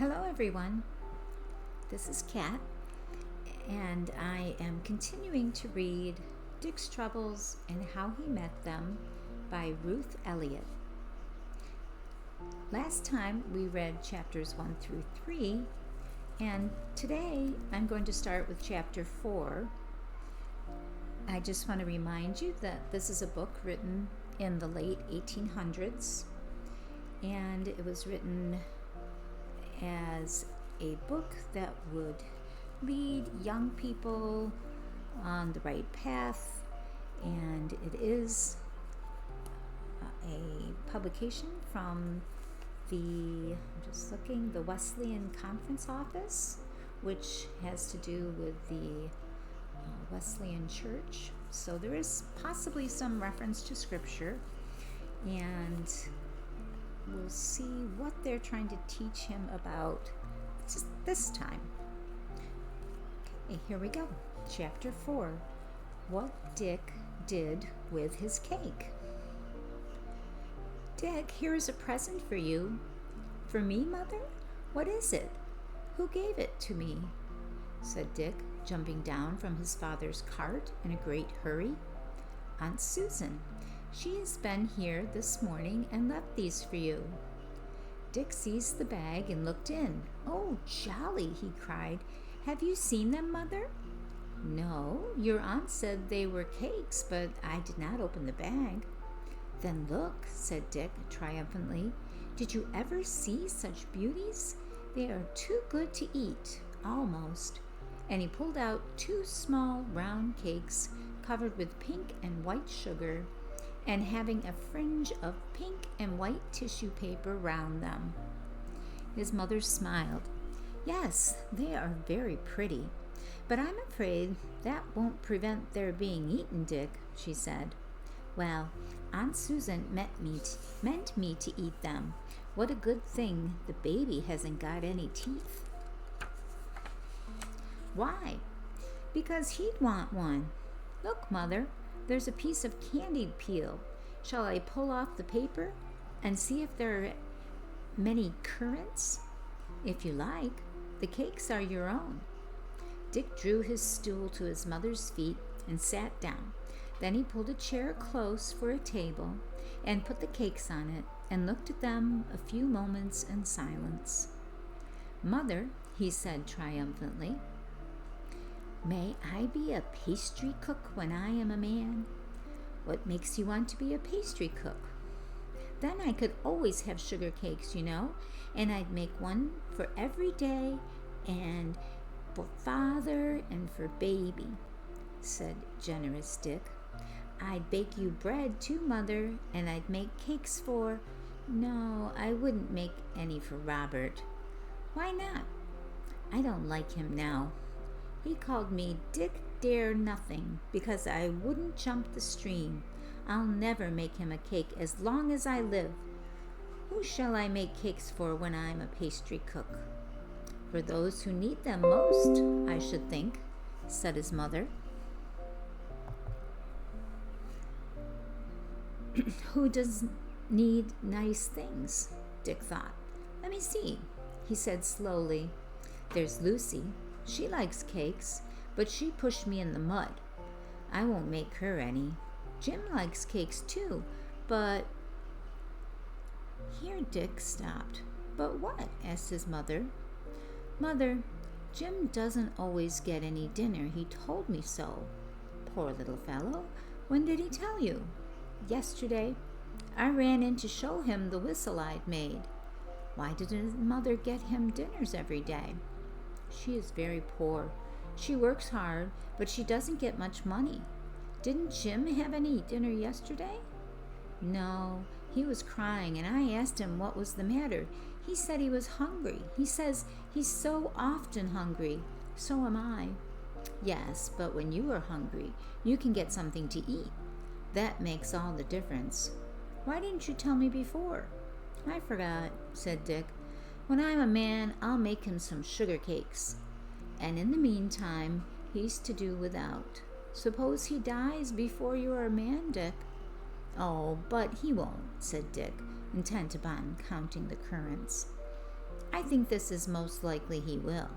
Hello, everyone. This is Kat, and I am continuing to read Dick's Troubles and How He Met Them by Ruth Elliott. Last time we read chapters 1 through 3, and today I'm going to start with chapter 4. I just want to remind you that this is a book written in the late 1800s, and it was written as a book that would lead young people on the right path, and it is a publication from the Wesleyan Conference Office, which has to do with the Wesleyan Church. So there is possibly some reference to scripture, and we'll see what they're trying to teach him about this time. Okay, here we go. Chapter 4. What Dick Did with His Cake. Dick, here is a present for you. For me, Mother? What is it? Who gave it to me? Said Dick, jumping down from his father's cart in a great hurry. Aunt Susan. She has been here this morning and left these for you. Dick seized the bag and looked in. Oh, jolly, he cried. Have you seen them, Mother? No, your aunt said they were cakes, but I did not open the bag. Then look, said Dick triumphantly. Did you ever see such beauties? They are too good to eat, almost. And he pulled out 2 small round cakes covered with pink and white sugar, and having a fringe of pink and white tissue paper round them. His mother smiled. Yes, they are very pretty, but I'm afraid that won't prevent their being eaten, Dick, she said. Well, Aunt Susan meant me to eat them. What a good thing the baby hasn't got any teeth. Why? Because he'd want one. Look, Mother, there's a piece of candied peel. Shall I pull off the paper and see if there are many currants? If you like. The cakes are your own. Dick drew his stool to his mother's feet and sat down. Then he pulled a chair close for a table and put the cakes on it and looked at them a few moments in silence. Mother, he said triumphantly, may I be a pastry cook when I am a man? What makes you want to be a pastry cook? Then I could always have sugar cakes, you know, and I'd make one for every day and for father and for baby, said generous Dick. I'd bake you bread too, Mother, and I'd make cakes for... No, I wouldn't make any for Robert. Why not? I don't like him now. He called me Dick Dare Nothing because I wouldn't jump the stream. I'll never make him a cake as long as I live. Who shall I make cakes for when I'm a pastry cook? For those who need them most, I should think, said his mother. Who does need nice things? Dick thought. Let me see, he said slowly. There's Lucy. She likes cakes, but she pushed me in the mud. I won't make her any. Jim likes cakes too, but... Here Dick stopped. But what? Asked his mother. Mother, Jim doesn't always get any dinner. He told me so. Poor little fellow. When did he tell you? Yesterday. I ran in to show him the whistle I'd made. Why didn't his mother get him dinners every day? She is very poor. She works hard, but she doesn't get much money. Didn't Jim have any dinner yesterday? No, he was crying, and I asked him what was the matter. He said he was hungry. He says he's so often hungry. So am I. Yes, but when you are hungry, you can get something to eat. That makes all the difference. Why didn't you tell me before? I forgot, said Dick. When I'm a man, I'll make him some sugar cakes. And in the meantime, he's to do without. Suppose he dies before you're a man, Dick. Oh, but he won't, said Dick, intent upon counting the currants. I think this is most likely he will.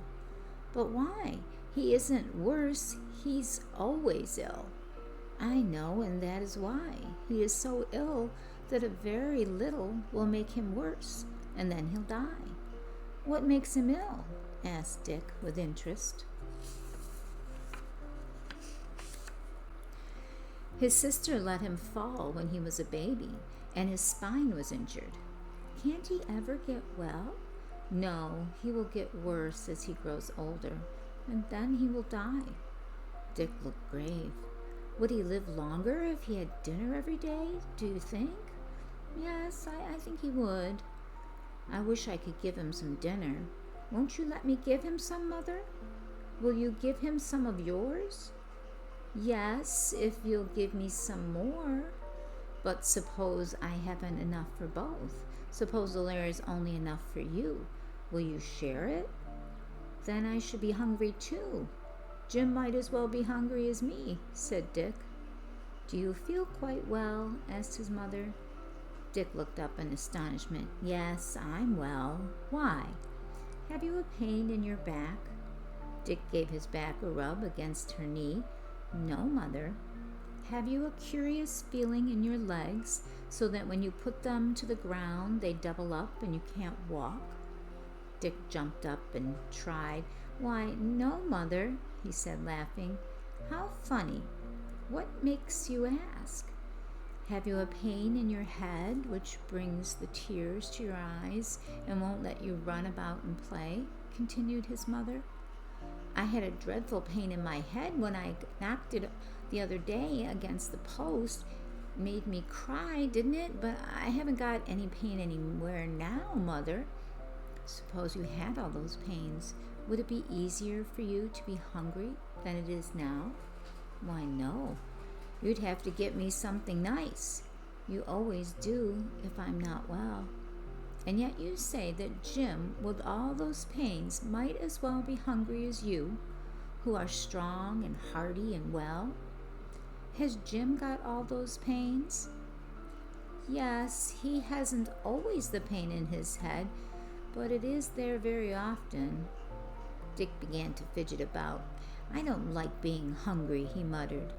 But why? He isn't worse. He's always ill. I know, and that is why. He is so ill that a very little will make him worse, and then he'll die. What makes him ill? Asked Dick with interest. His sister let him fall when he was a baby, and his spine was injured. Can't he ever get well? No, he will get worse as he grows older, and then he will die. Dick looked grave. Would he live longer if he had dinner every day, do you think? Yes, I think he would. I wish I could give him some dinner. Won't you let me give him some, Mother? Will you give him some of yours? Yes, if you'll give me some more. But suppose I haven't enough for both. Suppose there is only enough for you. Will you share it? Then I should be hungry too. Jim might as well be hungry as me, said Dick. Do you feel quite well? Asked his mother. Dick looked up in astonishment. Yes, I'm well. Why? Have you a pain in your back? Dick gave his back a rub against her knee. No, Mother. Have you a curious feeling in your legs so that when you put them to the ground they double up and you can't walk? Dick jumped up and tried. Why, no, Mother, he said, laughing. How funny. What makes you ask? Have you a pain in your head which brings the tears to your eyes and won't let you run about and play? Continued his mother. I had a dreadful pain in my head when I knocked it the other day against the post. It made me cry, didn't it? But I haven't got any pain anywhere now, Mother. Suppose you had all those pains. Would it be easier for you to be hungry than it is now? Why, no. You'd have to get me something nice. You always do if I'm not well. And yet you say that Jim, with all those pains, might as well be hungry as you, who are strong and hearty and well. Has Jim got all those pains? Yes, he hasn't always the pain in his head, but it is there very often. Dick began to fidget about. I don't like being hungry, he muttered.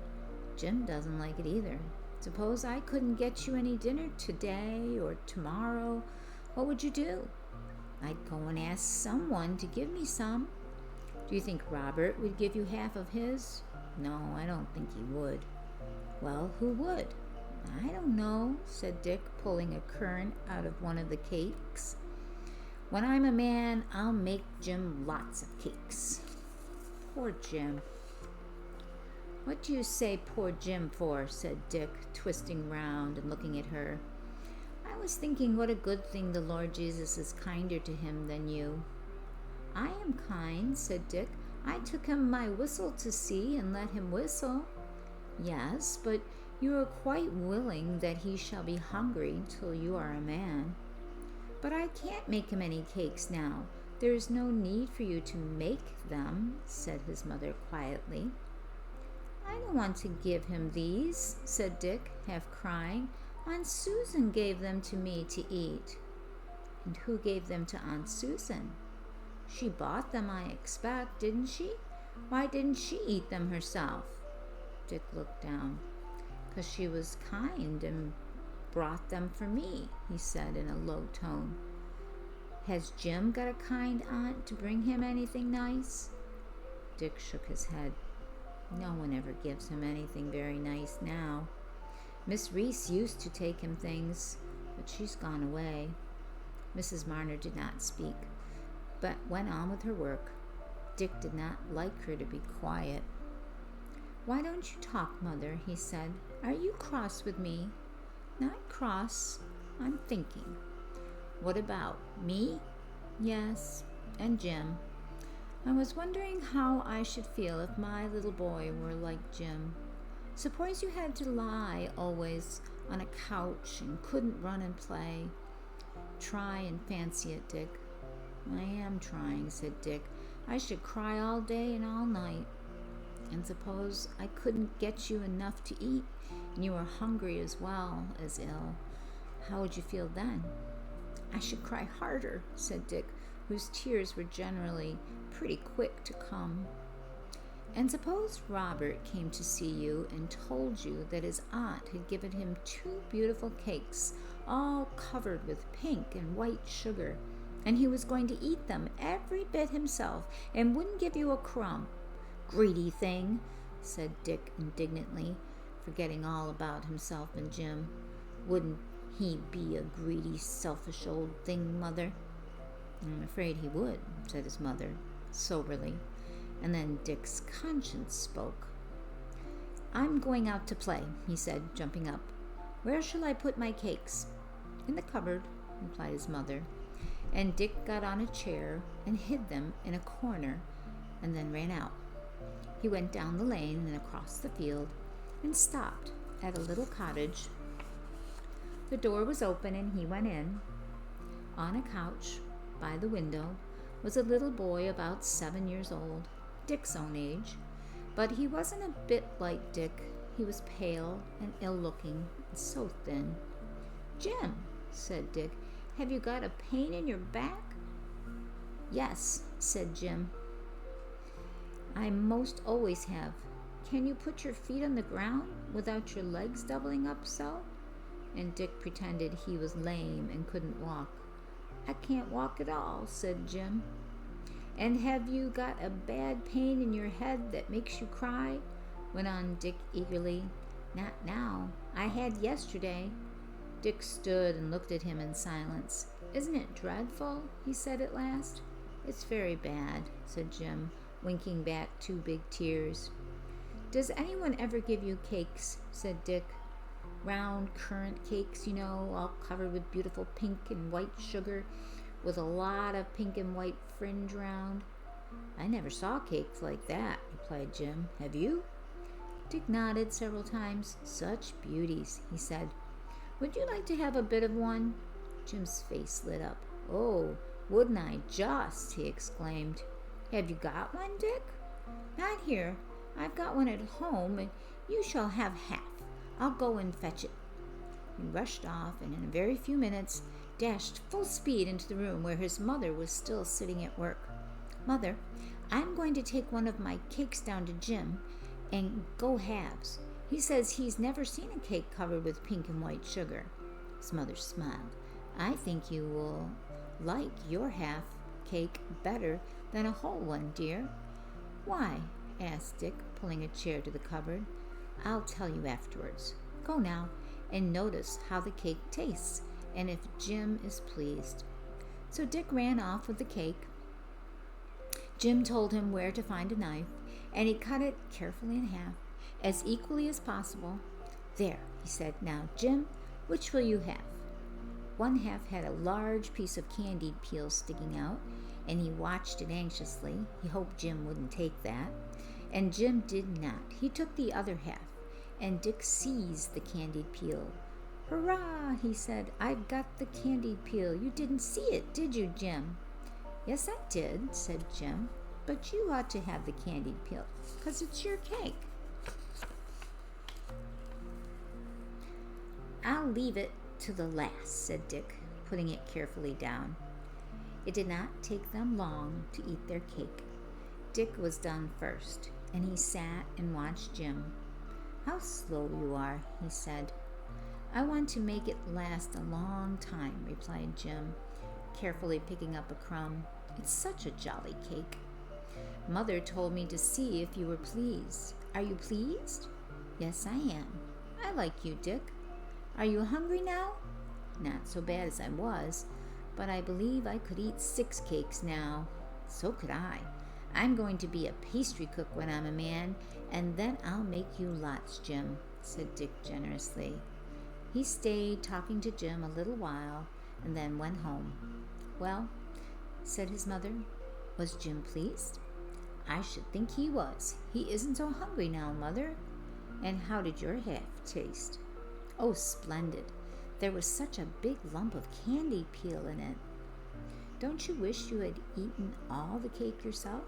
Jim doesn't like it either. Suppose I couldn't get you any dinner today or tomorrow. What would you do? I'd go and ask someone to give me some. Do you think Robert would give you half of his? No, I don't think he would. Well, who would? I don't know, said Dick, pulling a currant out of one of the cakes. When I'm a man, I'll make Jim lots of cakes. Poor Jim. What do you say poor Jim for? Said Dick, twisting round and looking at her. I was thinking what a good thing the Lord Jesus is kinder to him than you. I am kind, said Dick. I took him my whistle to see and let him whistle. Yes, but you are quite willing that he shall be hungry till you are a man. But I can't make him any cakes now. There is no need for you to make them, said his mother quietly. I don't want to give him these, said Dick, half crying. Aunt Susan gave them to me to eat. And who gave them to Aunt Susan? She bought them, I expect, didn't she? Why didn't she eat them herself? Dick looked down. 'Cause she was kind and brought them for me, he said in a low tone. Has Jim got a kind aunt to bring him anything nice? Dick shook his head. No one ever gives him anything very nice now. Miss Reese used to take him things, but she's gone away. Mrs. Marner did not speak, but went on with her work. Dick did not like her to be quiet. Why don't you talk, Mother? He said. Are you cross with me? Not cross. I'm thinking. What about me? Yes, and Jim. I was wondering how I should feel if my little boy were like Jim. Suppose you had to lie always on a couch and couldn't run and play. Try and fancy it, Dick. I am trying, said Dick. I should cry all day and all night. And suppose I couldn't get you enough to eat, and you were hungry as well as ill. How would you feel then? I should cry harder, said Dick, whose tears were generally pretty quick to come. And suppose Robert came to see you and told you that his aunt had given him 2 beautiful cakes, all covered with pink and white sugar, and he was going to eat them every bit himself and wouldn't give you a crumb. Greedy thing, said Dick indignantly, forgetting all about himself and Jim. Wouldn't he be a greedy, selfish old thing, Mother? I'm afraid he would, said his mother, soberly. And then Dick's conscience spoke. I'm going out to play, he said, jumping up. Where shall I put my cakes? In the cupboard, replied his mother. And Dick got on a chair and hid them in a corner and then ran out. He went down the lane and across the field and stopped at a little cottage. The door was open and he went in. On a couch by the window was a little boy about 7 years old, Dick's own age, but he wasn't a bit like Dick. He was pale and ill-looking and so thin. Jim, said Dick, have you got a pain in your back? Yes, said Jim. I most always have. Can you put your feet on the ground without your legs doubling up so? And Dick pretended he was lame and couldn't walk. I can't walk at all, said Jim. And have you got a bad pain in your head that makes you cry? Went on Dick eagerly. Not now. I had yesterday. Dick stood and looked at him in silence. Isn't it dreadful? He said at last. It's very bad, said Jim, winking back 2 big tears. Does anyone ever give you cakes? Said Dick. Round currant cakes, you know, all covered with beautiful pink and white sugar, with a lot of pink and white fringe round. I never saw cakes like that, replied Jim. Have you? Dick nodded several times. Such beauties, he said. Would you like to have a bit of one? Jim's face lit up. Oh, wouldn't I just, he exclaimed. Have you got one, Dick? Not here. I've got one at home, and you shall have half. I'll go and fetch it. He rushed off, and in a very few minutes dashed full speed into the room where his mother was still sitting at work. Mother, I'm going to take one of my cakes down to Jim and go halves. He says he's never seen a cake covered with pink and white sugar. His mother smiled. I think you will like your half cake better than a whole one, dear. Why? Asked Dick, pulling a chair to the cupboard. I'll tell you afterwards. Go now and notice how the cake tastes, and if Jim is pleased. So Dick ran off with the cake. Jim told him where to find a knife, and he cut it carefully in half, as equally as possible. There, he said. Now, Jim, which will you have? One half had a large piece of candied peel sticking out, and he watched it anxiously. He hoped Jim wouldn't take that. And Jim did not. He took the other half, and Dick seized the candied peel. Hurrah, he said. I've got the candied peel. You didn't see it, did you, Jim? Yes, I did, said Jim. But you ought to have the candied peel, 'cause it's your cake. I'll leave it to the last, said Dick, putting it carefully down. It did not take them long to eat their cake. Dick was done first, and he sat and watched Jim. How slow you are, he said. I want to make it last a long time, replied Jim, carefully picking up a crumb. It's such a jolly cake. Mother told me to see if you were pleased. Are you pleased? Yes, I am. I like you, Dick. Are you hungry now? Not so bad as I was, but I believe I could eat 6 cakes now. So could I. I'm going to be a pastry cook when I'm a man, and then I'll make you lots, Jim, said Dick generously. He stayed talking to Jim a little while and then went home. Well, said his mother, was Jim pleased? I should think he was. He isn't so hungry now, Mother. And how did your half taste? Oh, splendid. There was such a big lump of candy peel in it. Don't you wish you had eaten all the cake yourself?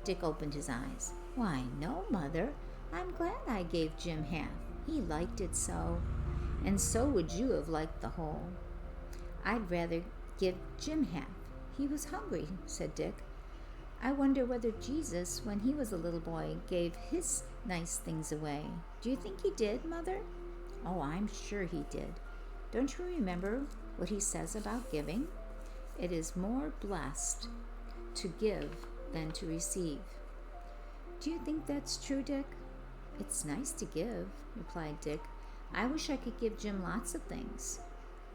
Dick opened his eyes. Why, no, Mother. I'm glad I gave Jim half. He liked it so. And so would you have liked the whole. I'd rather give Jim half. He was hungry, said Dick. I wonder whether Jesus, when he was a little boy, gave his nice things away. Do you think he did, Mother? Oh, I'm sure he did. Don't you remember what he says about giving? It is more blessed to give than to receive. Do you think that's true, Dick? It's nice to give, replied Dick. I wish I could give Jim lots of things.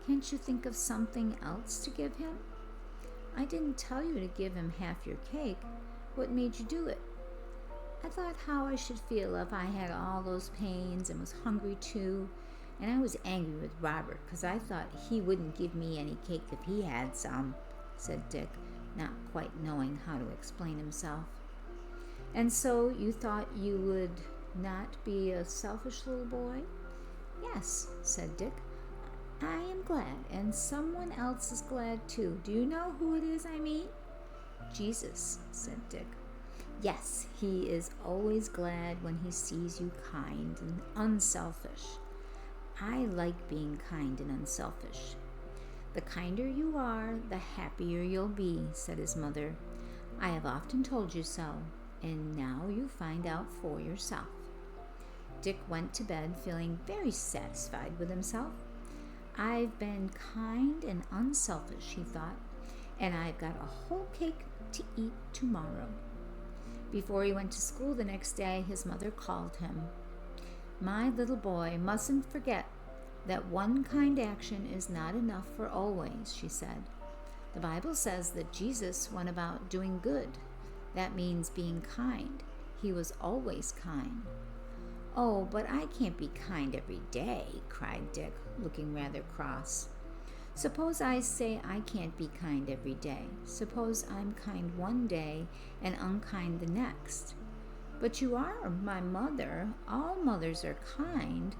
Can't you think of something else to give him? I didn't tell you to give him half your cake. What made you do it? I thought how I should feel if I had all those pains and was hungry too. And I was angry with Robert because I thought he wouldn't give me any cake if he had some, said Dick, not quite knowing how to explain himself. And so you thought you would not be a selfish little boy? Yes, said Dick. I am glad, and someone else is glad too. Do you know who it is I mean? Jesus, said Dick. Yes, he is always glad when he sees you kind and unselfish. I like being kind and unselfish. The kinder you are, the happier you'll be, said his mother. I have often told you so, and now you find out for yourself. Dick went to bed feeling very satisfied with himself. I've been kind and unselfish, he thought, and I've got a whole cake to eat tomorrow. Before he went to school the next day, his mother called him. My little boy mustn't forget that one kind action is not enough for always, she said. The Bible says that Jesus went about doing good. That means being kind. He was always kind. Oh, but I can't be kind every day, cried Dick, looking rather cross. Suppose I say I can't be kind every day. Suppose I'm kind one day and unkind the next. But you are my mother. All mothers are kind.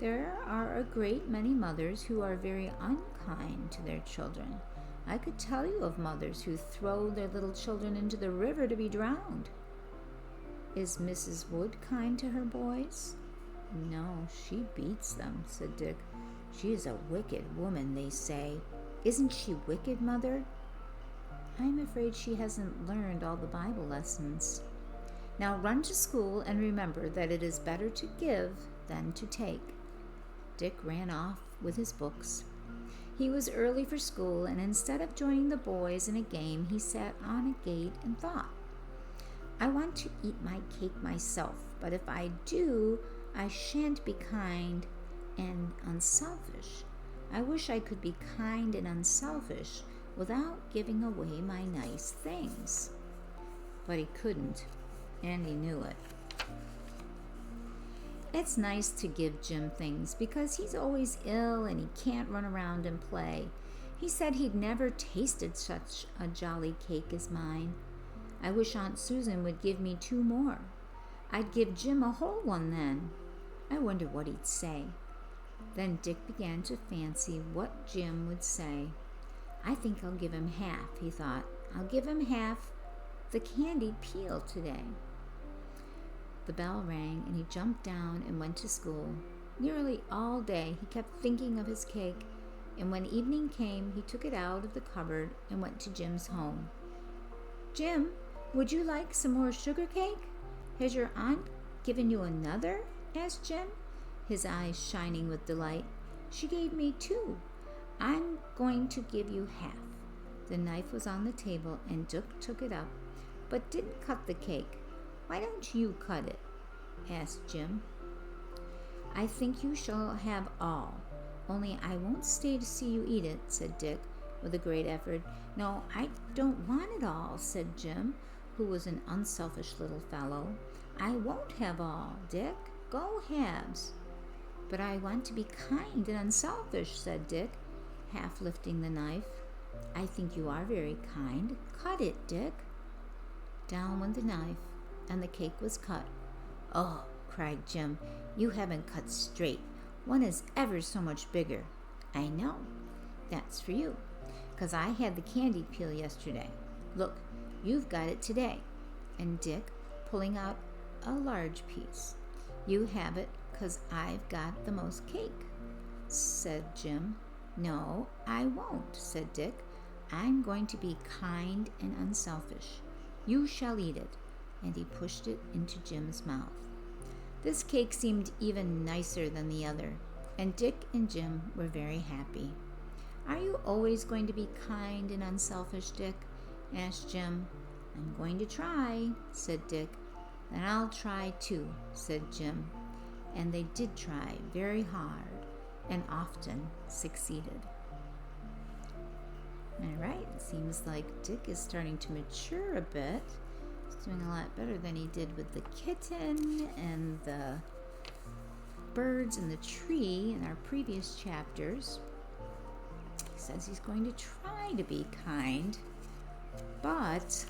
There are a great many mothers who are very unkind to their children. I could tell you of mothers who throw their little children into the river to be drowned. Is Mrs. Wood kind to her boys? No, she beats them, said Dick. She is a wicked woman, they say. Isn't she wicked, Mother? I'm afraid she hasn't learned all the Bible lessons. Now run to school and remember that it is better to give than to take. Dick ran off with his books. He was early for school, and instead of joining the boys in a game, he sat on a gate and thought. I want to eat my cake myself, but if I do, I shan't be kind and unselfish. I wish I could be kind and unselfish without giving away my nice things. But he couldn't, and he knew it. It's nice to give Jim things because he's always ill and he can't run around and play. He said he'd never tasted such a jolly cake as mine. I wish Aunt Susan would give me 2 more. I'd give Jim a whole one then. I wonder what he'd say. Then Dick began to fancy what Jim would say. I think I'll give him half, he thought. I'll give him half the candied peel today. The bell rang and he jumped down and went to school. Nearly all day he kept thinking of his cake, and when evening came he took it out of the cupboard and went to Jim's home. Jim, would you like some more sugar cake? Has your aunt given you another? Asked Jim, his eyes shining with delight. She gave me 2. I'm going to give you half. The knife was on the table and Dick took it up, but didn't cut the cake. Why don't you cut it? Asked Jim. I think you shall have all, only I won't stay to see you eat it, said Dick, with a great effort. No, I don't want it all, said Jim, who was an unselfish little fellow. I won't have all, Dick. Go halves. But I want to be kind and unselfish, said Dick, half lifting the knife. I think you are very kind. Cut it, Dick. Down went the knife, and the cake was cut. Oh, cried Jim, you haven't cut straight. One is ever so much bigger. I know. That's for you, 'cause I had the candied peel yesterday. Look, you've got it today. And Dick, pulling out a large piece. You have it 'cause I've got the most cake, said Jim. No, I won't, said Dick. I'm going to be kind and unselfish. You shall eat it. And he pushed it into Jim's mouth. This cake seemed even nicer than the other, and Dick and Jim were very happy. Are you always going to be kind and unselfish, Dick? Asked Jim. I'm going to try, said Dick. Then I'll try too, said Jim. And they did try very hard and often succeeded. All right, it seems like Dick is starting to mature a bit. He's doing a lot better than he did with the kitten and the birds in the tree in our previous chapters. He says he's going to try to be kind, but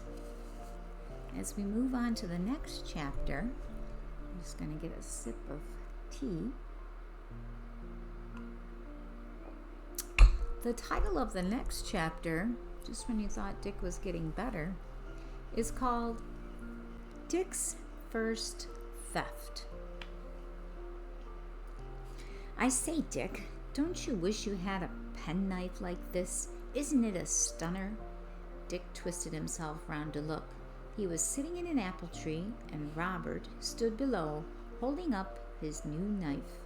as we move on to the next chapter, I'm just going to get a sip of tea. The title of the next chapter, just when you thought Dick was getting better, is called Dick's First Theft. I say, Dick, don't you wish you had a penknife like this? Isn't it a stunner? Dick twisted himself round to look. He was sitting in an apple tree, and Robert stood below, holding up his new knife.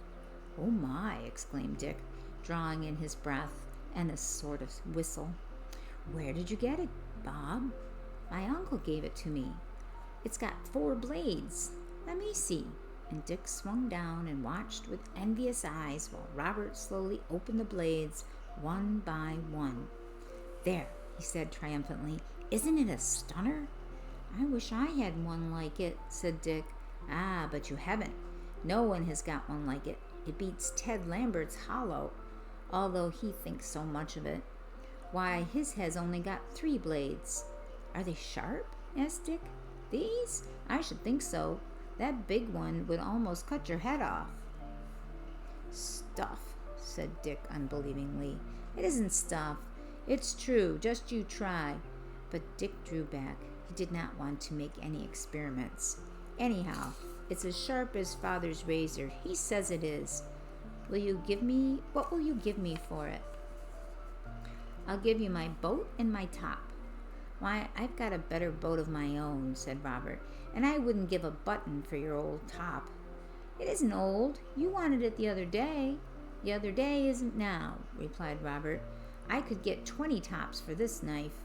Oh my, exclaimed Dick, drawing in his breath and a sort of whistle. Where did you get it, Bob? My uncle gave it to me. It's got 4 blades. Let me see. And Dick swung down and watched with envious eyes while Robert slowly opened the blades one by one. There, he said triumphantly. Isn't it a stunner? I wish I had one like it, said Dick. Ah, but you haven't. No one has got one like it. It beats Ted Lambert's hollow, although he thinks so much of it. Why, his has only got 3 blades. Are they sharp? Asked Dick. These? I should think so. That big one would almost cut your head off. Stuff, said Dick unbelievingly. It isn't stuff. It's true. Just you try. But Dick drew back. He did not want to make any experiments. Anyhow, it's as sharp as Father's razor. He says it is. What will you give me for it? I'll give you my boat and my top. Why, I've got a better boat of my own, said Robert, and I wouldn't give a button for your old top. It isn't old. You wanted it the other day. The other day isn't now, replied Robert. I could get 20 tops for this knife.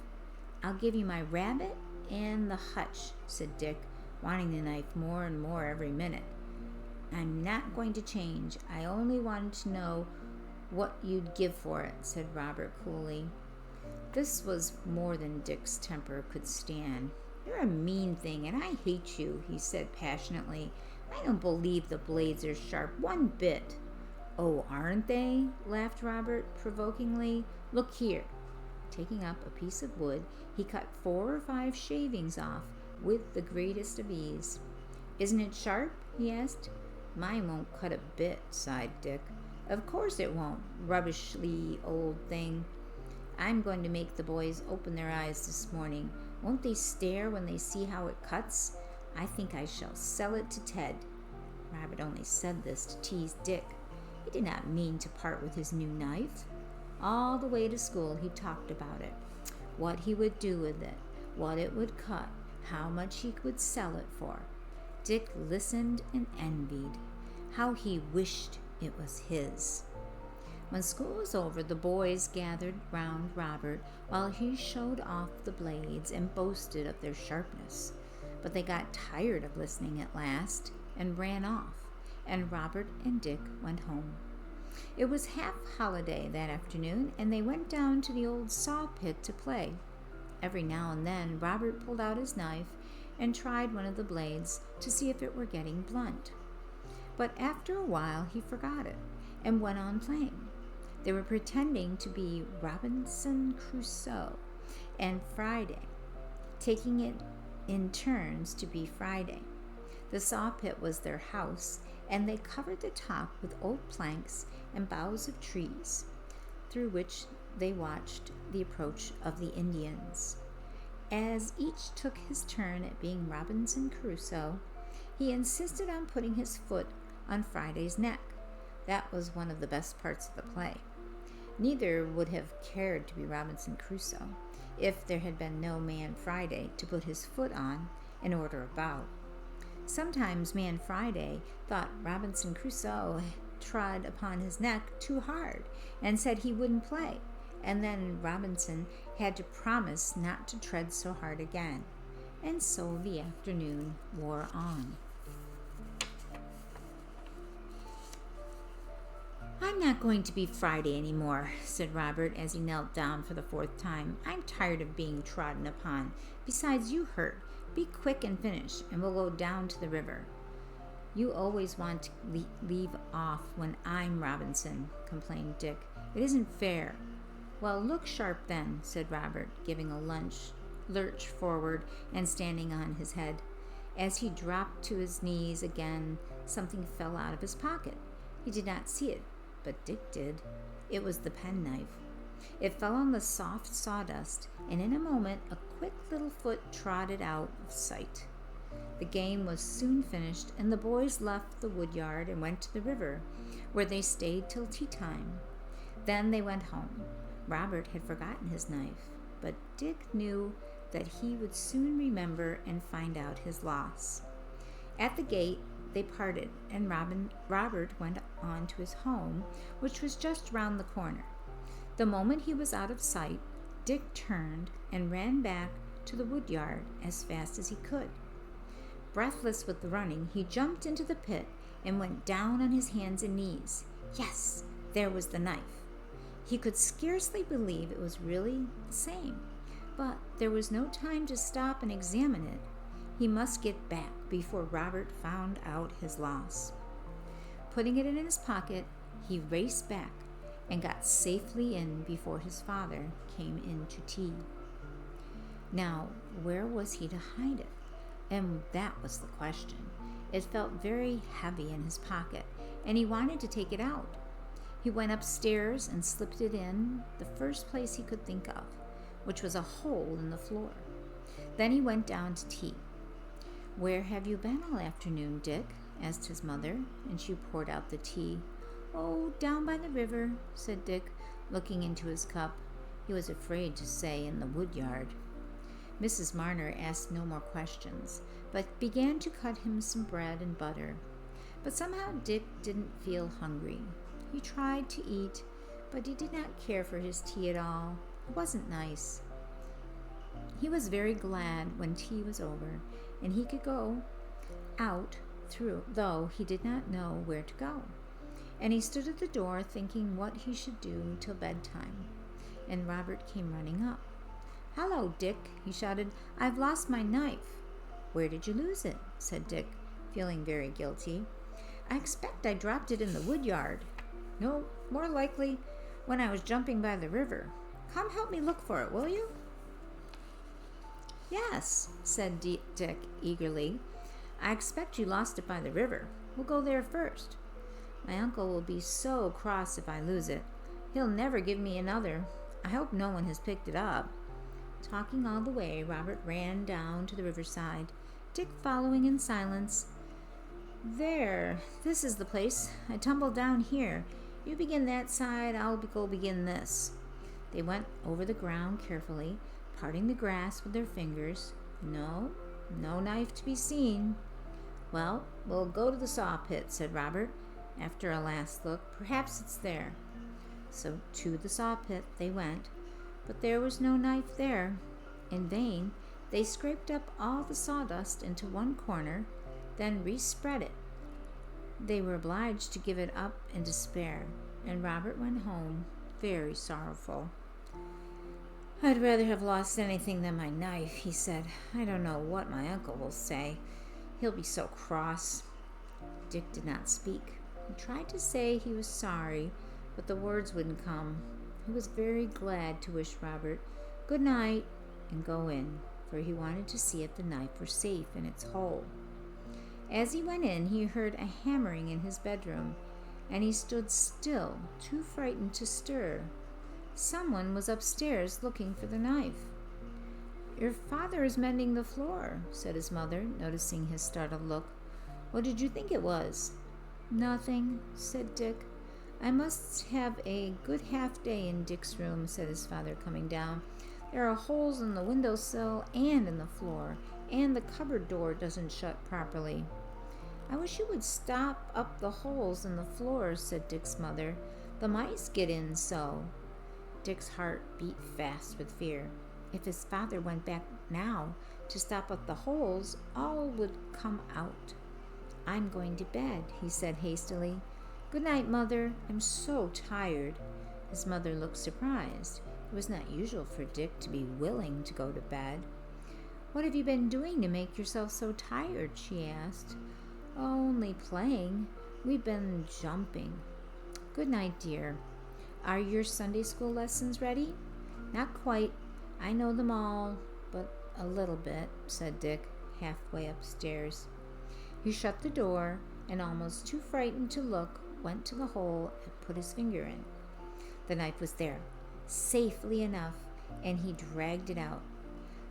I'll give you my rabbit and the hutch, said Dick, wanting the knife more and more every minute. I'm not going to change. I only wanted to know what you'd give for it, said Robert coolly. This was more than Dick's temper could stand. You're a mean thing, and I hate you, he said passionately. I don't believe the blades are sharp one bit. Oh, aren't they? Laughed Robert provokingly. Look here. Taking up a piece of wood, he cut 4 or 5 shavings off with the greatest of ease. Isn't it sharp? He asked. Mine won't cut a bit, sighed Dick. Of course it won't, rubbishly old thing. I'm going to make the boys open their eyes this morning. Won't they stare when they see how it cuts? I think I shall sell it to Ted. Robert only said this to tease Dick. He did not mean to part with his new knife. All the way to school he talked about it, what he would do with it, what it would cut, how much he would sell it for. Dick listened and envied. How he wished it was his. When school was over, the boys gathered round Robert while he showed off the blades and boasted of their sharpness. But they got tired of listening at last and ran off, and Robert and Dick went home. It was half holiday that afternoon, and they went down to the old saw pit to play. Every now and then, Robert pulled out his knife and tried one of the blades to see if it were getting blunt. But after a while, he forgot it and went on playing. They were pretending to be Robinson Crusoe and Friday, taking it in turns to be Friday. The saw pit was their house, and they covered the top with old planks and boughs of trees, through which they watched the approach of the Indians. As each took his turn at being Robinson Crusoe, he insisted on putting his foot on Friday's neck. That was one of the best parts of the play. Neither would have cared to be Robinson Crusoe if there had been no Man Friday to put his foot on and order about. Sometimes Man Friday thought Robinson Crusoe trod upon his neck too hard and said he wouldn't play, and then Robinson had to promise not to tread so hard again. And so the afternoon wore on. "I'm not going to be Friday anymore," said Robert as he knelt down for the fourth time. "I'm tired of being trodden upon. Besides, you hurt. Be quick and finish, and we'll go down to the river." "You always want to leave off when I'm Robinson," complained Dick. "It isn't fair." "Well, look sharp then," said Robert, giving a lurch forward and standing on his head. As he dropped to his knees again, something fell out of his pocket. He did not see it, but Dick did. It was the penknife. It fell on the soft sawdust, and in a moment a quick little foot trotted out of sight. The game was soon finished, and the boys left the woodyard and went to the river, where they stayed till tea time. Then they went home. Robert had forgotten his knife, but Dick knew that he would soon remember and find out his loss. At the gate they parted, and Robert went on to his home, which was just round the corner. The moment he was out of sight, Dick turned and ran back to the woodyard as fast as he could. Breathless with the running, he jumped into the pit and went down on his hands and knees. Yes, there was the knife. He could scarcely believe it was really the same, but there was no time to stop and examine it. He must get back before Robert found out his loss. Putting it in his pocket, he raced back and got safely in before his father came in to tea. Now, where was he to hide it? And that was the question. It felt very heavy in his pocket, and he wanted to take it out. He went upstairs and slipped it in the first place he could think of, which was a hole in the floor. Then he went down to tea. "Where have you been all afternoon, Dick?" asked his mother, and she poured out the tea. "Oh, down by the river," said Dick, looking into his cup. He was afraid to say in the woodyard. Mrs. Marner asked no more questions, but began to cut him some bread and butter. But somehow Dick didn't feel hungry. He tried to eat, but he did not care for his tea at all. It wasn't nice. He was very glad when tea was over, and he could go out through, though he did not know where to go. And he stood at the door thinking what he should do till bedtime. And Robert came running up. "Hello, Dick," he shouted. "I've lost my knife." "Where did you lose it?" said Dick, feeling very guilty. "I expect I dropped it in the woodyard." "No, more likely when I was jumping by the river. Come help me look for it, will you?" "Yes," said Dick eagerly. "I expect you lost it by the river. We'll go there first. My uncle will be so cross if I lose it. He'll never give me another. I hope no one has picked it up." Talking all the way, Robert ran down to the riverside, Dick following in silence. "There, this is the place. I tumbled down here. You begin that side, I'll go begin this." They went over the ground carefully, parting the grass with their fingers. No knife to be seen. "Well, we'll go to the saw pit," said Robert, after a last look. "Perhaps it's there." So to the saw pit they went, but there was no knife there. In vain, they scraped up all the sawdust into one corner, then respread it. They were obliged to give it up in despair, and Robert went home very sorrowful. "I'd rather have lost anything than my knife," he said. "I don't know what my uncle will say. He'll be so cross." Dick did not speak. He tried to say he was sorry, but the words wouldn't come. He was very glad to wish Robert good night and go in, for he wanted to see if the knife were safe in its hole. As he went in, he heard a hammering in his bedroom, and he stood still, too frightened to stir. Someone was upstairs looking for the knife. "Your father is mending the floor," said his mother, noticing his startled look. "What did you think it was?" "Nothing," said Dick. I must have a good half day in Dick's room, said his father, coming down. There are holes in the windowsill and in the floor, and the cupboard door doesn't shut properly. I wish you would stop up the holes in the floor, said Dick's mother. The mice get in so. Dick's heart beat fast with fear. If his father went back now to stop up the holes, all would come out. I'm going to bed, he said hastily. Good night, Mother. I'm so tired. His mother looked surprised. It was not usual for Dick to be willing to go to bed. What have you been doing to make yourself so tired? She asked. Only playing. We've been jumping. Good night, dear. Are your Sunday school lessons ready? Not quite. I know them all, but a little bit, said Dick, halfway upstairs. He shut the door and, almost too frightened to look, went to the hole and put his finger in. The knife was there, safely enough, and he dragged it out.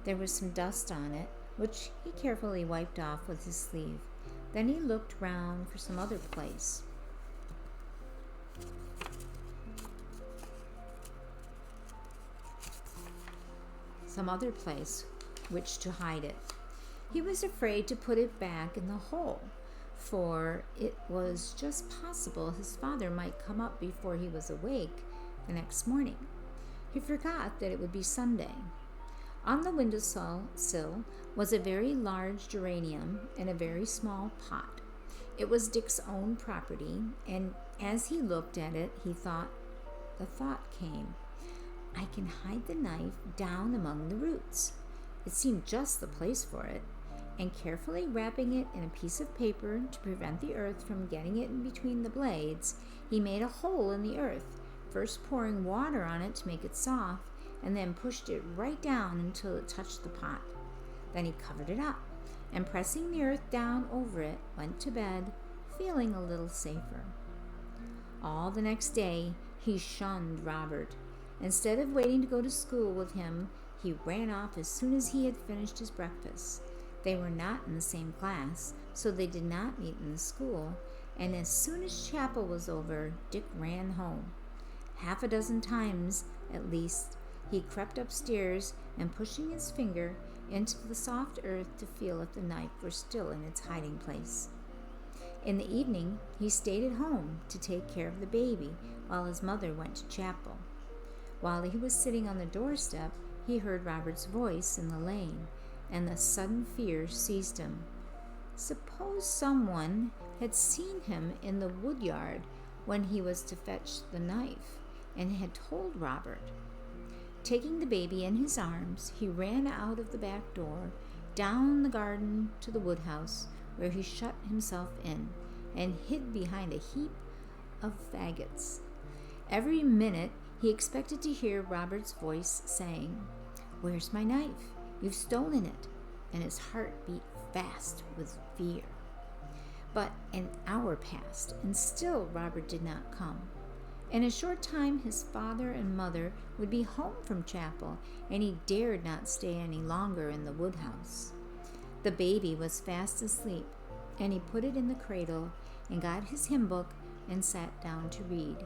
There was some dust on it, which he carefully wiped off with his sleeve. Then he looked round for some other place. Which to hide it. He was afraid to put it back in the hole, for it was just possible his father might come up before he was awake the next morning. He forgot that it would be Sunday. On the windowsill was a very large geranium in a very small pot. It was Dick's own property, and as he looked at it, the thought came, I can hide the knife down among the roots. It seemed just the place for it, and carefully wrapping it in a piece of paper to prevent the earth from getting it in between the blades, he made a hole in the earth, first pouring water on it to make it soft, and then pushed it right down until it touched the pot. Then he covered it up, and pressing the earth down over it, went to bed, feeling a little safer. All the next day, he shunned Robert. Instead of waiting to go to school with him, he ran off as soon as he had finished his breakfast. They were not in the same class, so they did not meet in the school, and as soon as chapel was over, Dick ran home. Half a dozen times, at least, he crept upstairs and, pushing his finger into the soft earth to feel if the knife were still in its hiding place. In the evening, he stayed at home to take care of the baby while his mother went to chapel. While he was sitting on the doorstep, he heard Robert's voice in the lane, and the sudden fear seized him. Suppose someone had seen him in the woodyard when he was to fetch the knife, and had told Robert. Taking the baby in his arms, he ran out of the back door, down the garden to the woodhouse, where he shut himself in and hid behind a heap of faggots. Every minute he expected to hear Robert's voice saying, Where's my knife? You've stolen it. And his heart beat fast with fear. But an hour passed, and still Robert did not come. In a short time his father and mother would be home from chapel, and he dared not stay any longer in the woodhouse. The baby was fast asleep, and he put it in the cradle and got his hymn book and sat down to read.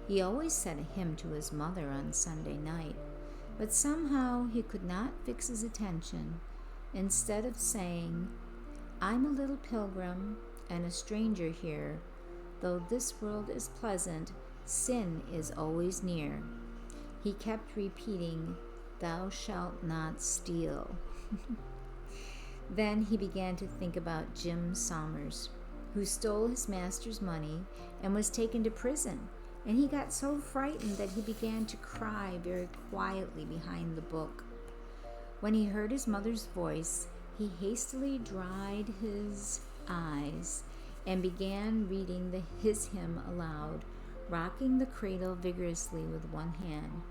He always said a hymn to his mother on Sunday night, but somehow he could not fix his attention. Instead of saying, I'm a little pilgrim and a stranger here, though this world is pleasant, sin is always near, he kept repeating, Thou shalt not steal. Then he began to think about Jim Somers, who stole his master's money and was taken to prison, and he got so frightened that he began to cry very quietly behind the book. When he heard his mother's voice, he hastily dried his eyes and began reading his hymn aloud, rocking the cradle vigorously with one hand.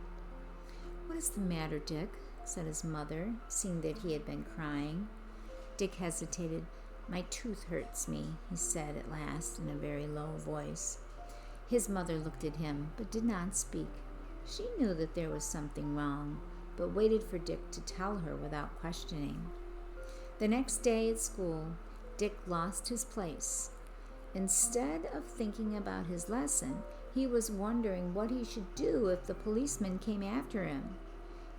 What is the matter, Dick? Said his mother, seeing that he had been crying. Dick hesitated. My tooth hurts me, he said at last in a very low voice. His mother looked at him, but did not speak. She knew that there was something wrong, but waited for Dick to tell her without questioning. The next day at school, Dick lost his place. Instead of thinking about his lesson, He was wondering what he should do if the policeman came after him.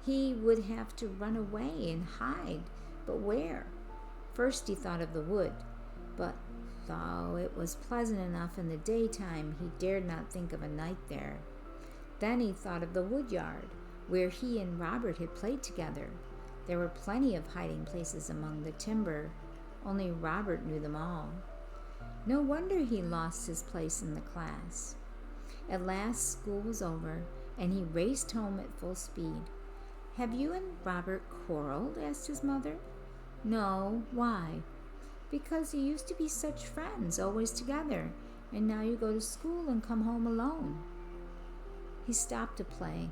He would have to run away and hide, but where? First he thought of the wood, but though it was pleasant enough in the daytime, he dared not think of a night there. Then he thought of the wood yard, where he and Robert had played together. There were plenty of hiding places among the timber, only Robert knew them all. No wonder he lost his place in the class. At last school was over, and he raced home at full speed. "Have you and Robert quarreled?" asked his mother. "No. Why?" "Because you used to be such friends, always together, and now you go to school and come home alone." "He stopped to play,"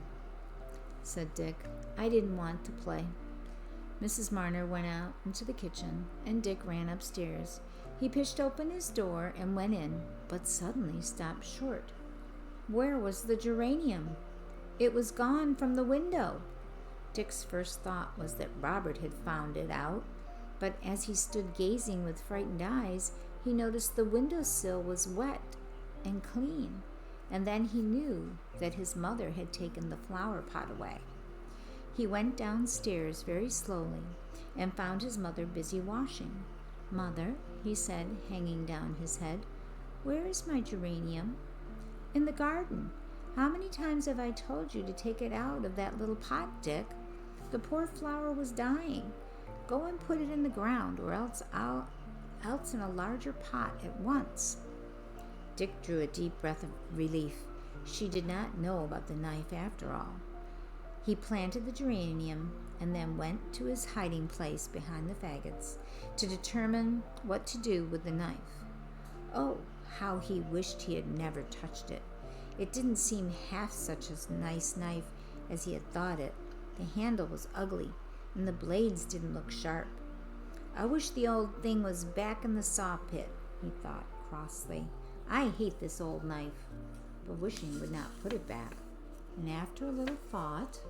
said Dick. "I didn't want to play." Mrs. Marner went out into the kitchen, and Dick ran upstairs. He pushed open his door and went in, but suddenly stopped short. Where was the geranium? It was gone from the window. Dick's first thought was that Robert had found it out, but as he stood gazing with frightened eyes, he noticed the windowsill was wet and clean, and then he knew that his mother had taken the flower pot away. He went downstairs very slowly and found his mother busy washing. "Mother," he said, hanging down his head, "where is my geranium?" "In the garden. How many times have I told you to take it out of that little pot, Dick? The poor flower was dying. Go and put it in the ground, or else in a larger pot at once." Dick drew a deep breath of relief. She did not know about the knife after all. He planted the geranium and then went to his hiding place behind the faggots to determine what to do with the knife. Oh, how he wished he had never touched it. It didn't seem half such a nice knife as he had thought it. The handle was ugly, and the blades didn't look sharp. "I wish the old thing was back in the saw pit," he thought crossly. "I hate this old knife." But wishing would not put it back, and after a little thought,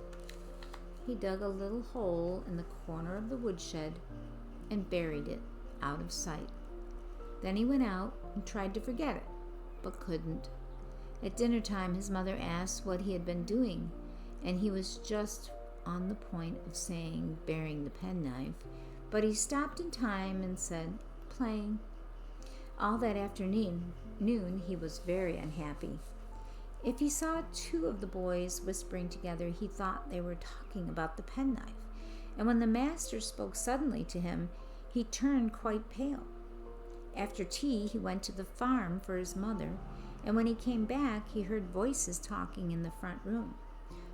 he dug a little hole in the corner of the woodshed and buried it out of sight. Then he went out and tried to forget it, but couldn't. At dinner time, his mother asked what he had been doing, and he was just on the point of saying burying the penknife, but he stopped in time and said, "Playing." All that afternoon he was very unhappy. If he saw two of the boys whispering together, he thought they were talking about the penknife, and when the master spoke suddenly to him, he turned quite pale. After tea, he went to the farm for his mother, and when he came back, he heard voices talking in the front room.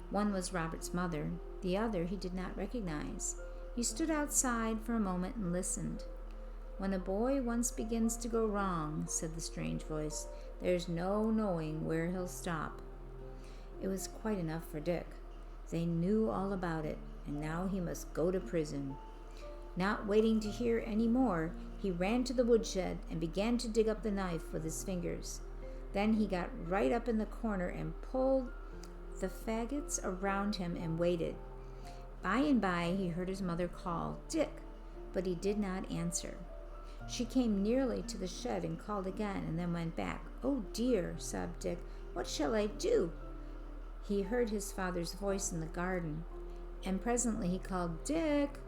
One was Robert's mother, the other he did not recognize. He stood outside for a moment and listened. "When a boy once begins to go wrong," said the strange voice, "there's no knowing where he'll stop." It was quite enough for Dick. They knew all about it, and now he must go to prison. Not waiting to hear any more, he ran to the woodshed and began to dig up the knife with his fingers. Then he got right up in the corner and pulled the faggots around him and waited. By and by he heard his mother call, "Dick," but he did not answer. She came nearly to the shed and called again and then went back. "Oh dear," sobbed Dick, "what shall I do?" He heard his father's voice in the garden, and presently he called, "Dick,"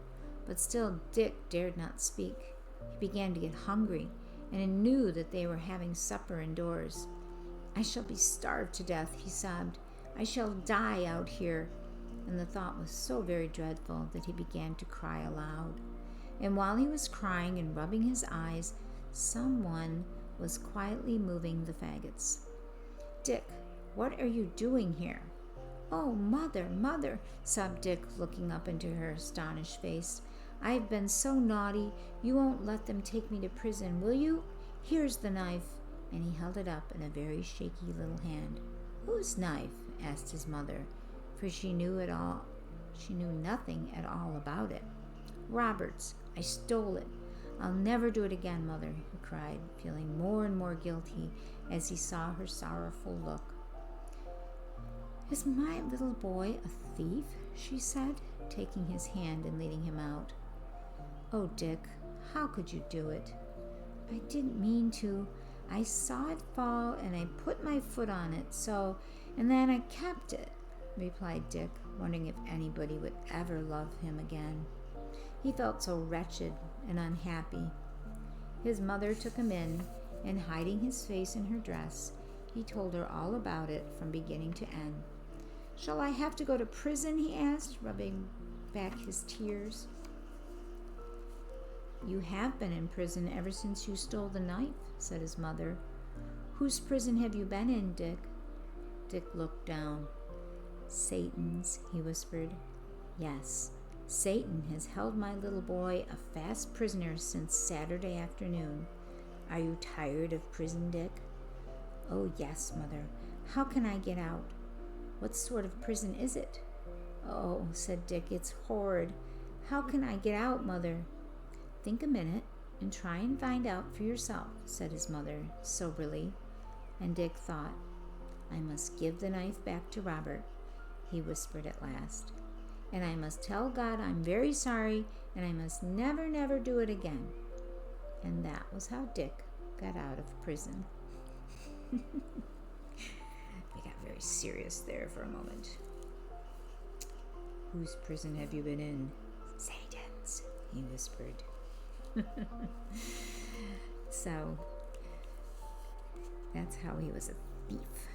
but still Dick dared not speak. He began to get hungry, and he knew that they were having supper indoors. "I shall be starved to death," he sobbed. "I shall die out here." And the thought was so very dreadful that he began to cry aloud. And while he was crying and rubbing his eyes, someone was quietly moving the faggots. "Dick, what are you doing here?" "Oh, mother, mother," sobbed Dick, looking up into her astonished face. "I've been so naughty. You won't let them take me to prison, will you? Here's the knife." And he held it up in a very shaky little hand. "Whose knife?" asked his mother, for she knew nothing at all about it. "Robert's. I stole it. I'll never do it again, mother," he cried, feeling more and more guilty as he saw her sorrowful look. "Is my little boy a thief?" she said, taking his hand and leading him out. "Oh, Dick, how could you do it?" "I didn't mean to. I saw it fall and I put my foot on it, and then I kept it," replied Dick, wondering if anybody would ever love him again. He felt so wretched and unhappy. His mother took him in, and hiding his face in her dress, he told her all about it from beginning to end. "Shall I have to go to prison?" he asked, rubbing back his tears. "You have been in prison ever since you stole the knife," said his mother. "Whose prison have you been in, Dick?" Dick looked down. "Satan's," he whispered. "Yes, Satan has held my little boy a fast prisoner since Saturday afternoon. Are you tired of prison, Dick?" "Oh, yes, Mother. How can I get out?" "What sort of prison is it?" "Oh," said Dick, "it's horrid. How can I get out, Mother?" "Think a minute and try and find out for yourself," said his mother soberly. And Dick thought, "I must give the knife back to Robert," he whispered at last. "And I must tell God I'm very sorry, and I must never, never do it again." And that was how Dick got out of prison. We got very serious there for a moment. "Whose prison have you been in?" "Satan's," he whispered. So that's how he was a thief.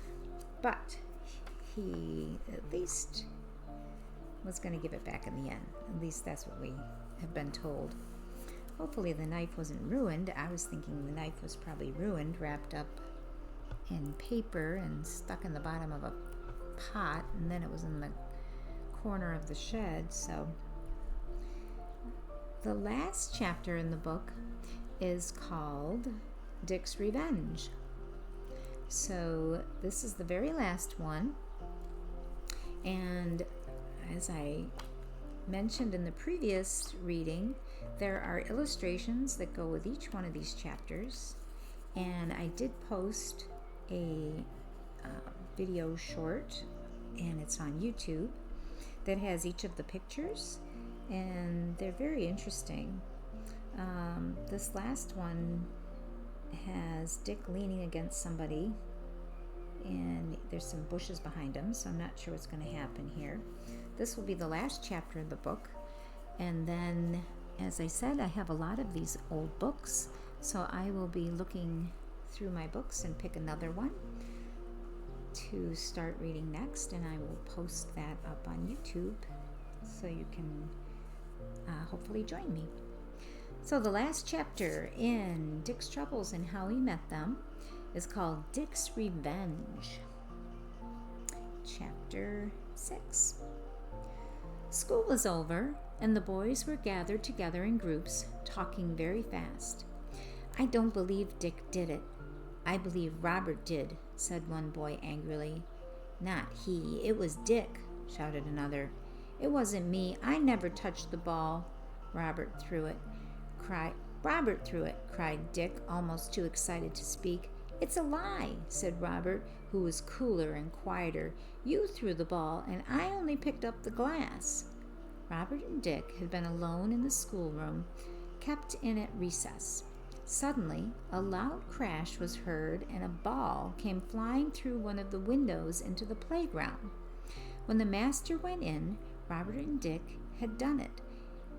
But he at least was going to give it back in the end. At least that's what we have been told. Hopefully the knife wasn't ruined. I was thinking the knife was probably ruined, wrapped up in paper and stuck in the bottom of a pot, and then it was in the corner of the shed. So the last chapter in the book is called Dick's Revenge. So this is the very last one. And as I mentioned in the previous reading, there are illustrations that go with each one of these chapters. And I did post a video short, and it's on YouTube, that has each of the pictures, and they're very interesting. This last one has Dick leaning against somebody, and there's some bushes behind him, so I'm not sure what's going to happen here. This will be the last chapter of the book, and then, as I said, I have a lot of these old books, so I will be looking through my books and pick another one to start reading next, and I will post that up on YouTube so you can hopefully join me. So the last chapter in Dick's Troubles and How He Met Them is called Dick's Revenge. Chapter 6. School was over, and the boys were gathered together in groups, talking very fast. "I don't believe Dick did it. I believe Robert did," said one boy angrily. "Not he. It was Dick," shouted another. "It wasn't me. I never touched the ball." Robert threw it, cried Dick, almost too excited to speak. "It's a lie," said Robert, who was cooler and quieter. "You threw the ball, and I only picked up the glass." Robert and Dick had been alone in the schoolroom, kept in at recess. Suddenly, a loud crash was heard, and a ball came flying through one of the windows into the playground. When the master went in, Robert and Dick had done it,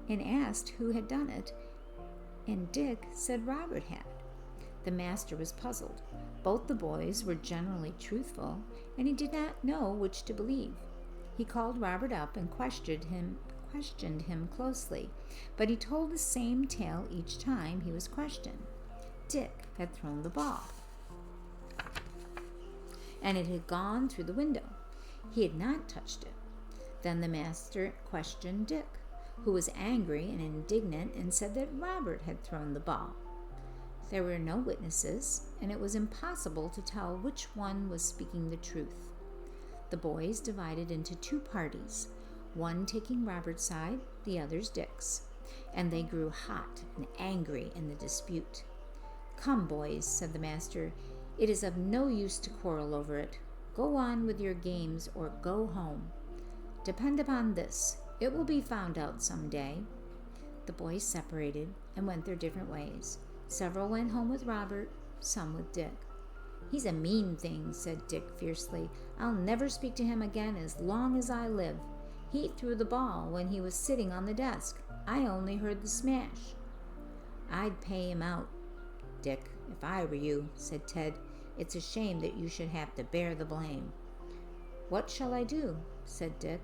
and asked who had done it, and Dick said Robert had. The master was puzzled. Both the boys were generally truthful, and he did not know which to believe. He called Robert up and questioned him closely, but he told the same tale each time he was questioned. Dick had thrown the ball, and it had gone through the window. He had not touched it. Then the master questioned Dick, who was angry and indignant, and said that Robert had thrown the ball. There were no witnesses, and it was impossible to tell which one was speaking the truth. The boys divided into two parties, one taking Robert's side, the others Dick's, and they grew hot and angry in the dispute. "Come, boys," said the master, "it is of no use to quarrel over it. Go on with your games or go home. Depend upon this, it will be found out some day." The boys separated and went their different ways. Several went home with Robert, some with Dick. "He's a mean thing," said Dick fiercely. "I'll never speak to him again as long as I live. He threw the ball when he was sitting on the desk. I only heard the smash." "I'd pay him out, Dick, if I were you," said Ted. "It's a shame that you should have to bear the blame." "What shall I do?" said Dick.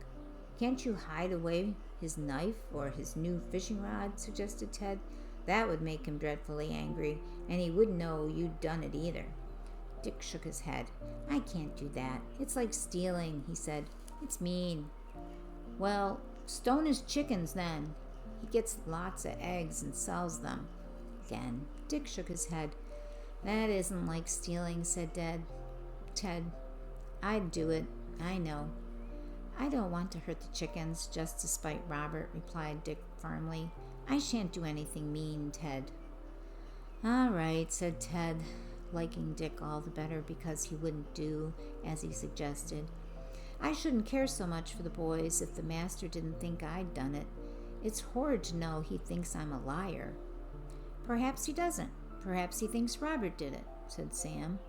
"Can't you hide away his knife or his new fishing rod?" suggested Ted. "That would make him dreadfully angry, and he wouldn't know you'd done it either." Dick shook his head. "I can't do that. It's like stealing," he said. "It's mean." "Well, stone his chickens then. He gets lots of eggs and sells them." Again, Dick shook his head. "That isn't like stealing," said Ted. "I'd do it, I know." "I don't want to hurt the chickens just to spite Robert," replied Dick firmly. "I shan't do anything mean, Ted." "All right," said Ted, liking Dick all the better because he wouldn't do as he suggested. "I shouldn't care so much for the boys if the master didn't think I'd done it. It's horrid to know he thinks I'm a liar." "Perhaps he doesn't. Perhaps he thinks Robert did it," said Sam.